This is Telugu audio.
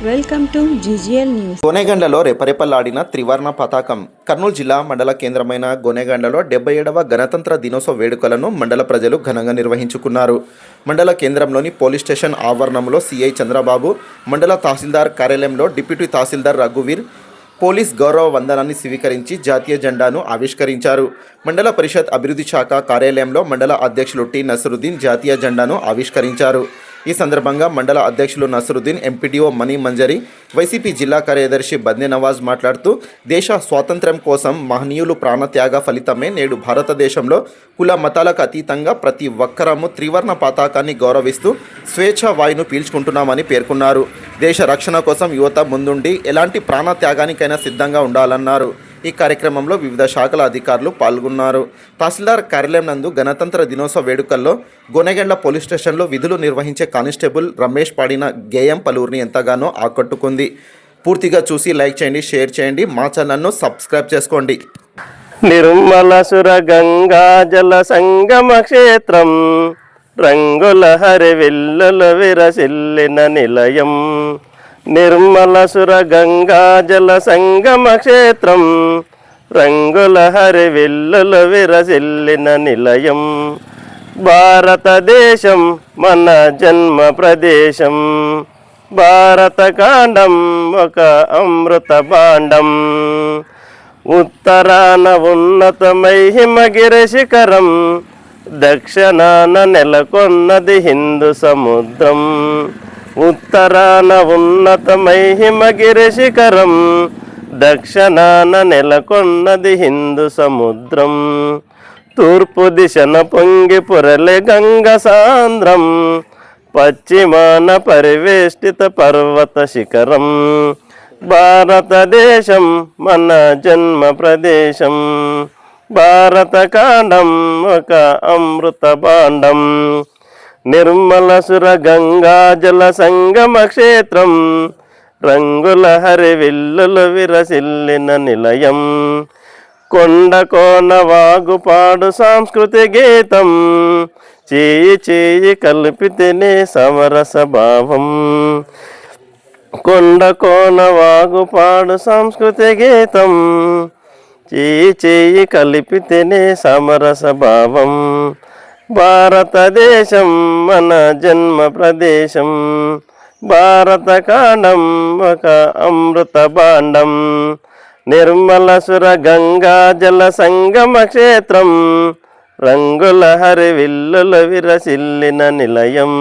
Welcome to GGL news. గోనెగండ్లలో రెపరెపలాడిన త్రివర్ణ పతాకం. కర్నూలు జిల్లా మండల కేంద్రమైన గోనెగండ్లలో 77వ గణతంత్ర దినోత్సవ వేడుకలను మండల ప్రజలు ఘనంగా నిర్వహించుకున్నారు. మండల కేంద్రంలోని పోలీస్ స్టేషన్ ఆవరణంలో సిఐ చంద్రబాబు, మండల తహసీల్దార్ కార్యాలయంలో డిప్యూటీ తహసీల్దార్ రఘువీర్ పోలీస్ గౌరవ వందనాన్ని స్వీకరించి జాతీయ జెండాను ఆవిష్కరించారు. మండల పరిషత్ అభివృద్ధి శాఖ కార్యాలయంలో మండల అధ్యక్షులు టి నసరుద్దీన్ జాతీయ జెండాను ఆవిష్కరించారు. ఈ సందర్భంగా మండల అధ్యక్షులు నసరుద్దీన్, ఎంపీడీఓ మనీ మంజరి, వైసీపీ జిల్లా కార్యదర్శి బందే నవాజ్ మాట్లాడుతూ దేశ స్వాతంత్ర్యం కోసం మహనీయులు ప్రాణత్యాగ ఫలితమే నేడు భారతదేశంలో కుల మతాలకు అతీతంగా ప్రతి ఒక్కరము త్రివర్ణ పతాకాన్ని గౌరవిస్తూ స్వేచ్ఛ వాయును పీల్చుకుంటున్నామని పేర్కొన్నారు. దేశ రక్షణ కోసం యువత ముందుండి ఎలాంటి ప్రాణత్యాగానికైనా సిద్ధంగా ఉండాలన్నారు. ఈ కార్యక్రమంలో వివిధ శాఖల అధికారులు పాల్గొన్నారు. తహసీల్దార్ కార్యాలయం నందు గణతంత్ర దినోత్సవ వేడుకల్లో గోనెగండ్ల పోలీస్ స్టేషన్లో విధులు నిర్వహించే కానిస్టేబుల్ రమేష్ పాడిన గేయం పలువురిని ఎంతగానో ఆకట్టుకుంది. పూర్తిగా చూసి లైక్ చేయండి, షేర్ చేయండి, మా ఛానల్ను సబ్స్క్రైబ్ చేసుకోండి. నిర్మల సుర గంగా జల సంగమ క్షేత్రం, రంగుల హరివిల్లుల విరసిల్లిన నిలయం. నిర్మల సుర గంగా జల సంగమ క్షేత్రం, రంగుల హరివిల్లుల విరసిల్లిన నిలయం. భారతదేశం మన జన్మ ప్రదేశం, భారతకాండం ఒక అమృత భాండం. ఉత్తరాన ఉన్నతమై హిమగిరి శిఖరం, దక్షిణాన నెలకొన్నది హిందూ సముద్రం. ఉత్తరాన ఉన్నతమై హిమగిరి శిఖరం, దక్షిణాన నెలకొన్నది హిందూ సముద్రం. తూర్పు దిశన పొంగి పొరలే గంగ సాంద్రం, పశ్చిమాన పరివేష్టిత పర్వత శిఖరం. భారతదేశం మన జన్మ ప్రదేశం, భారతకాండం ఒక అమృత భాండం. నిర్మల సుర గంగా జల సంగమ క్షేత్రం, రంగుల హరివిల్లుల విరసిల్లిన నిలయం. కొండ కోన వాగుపాడు సాంస్కృతి గీతం, చేయి చేయి కలిపితేనే సమరస భావం. కొండ కోన వాగుపాడు సాంస్కృతి గీతం, చేయి చేయి కలిపితేనే సమరస భావం. భారతదేశం మన జన్మ ప్రదేశం, భారతకాండం ఒక అమృత భాండం. నిర్మల సుర గంగా జల సంగమ క్షేత్రం, రంగుల హరివిల్లుల విరసిల్లిన నిలయం.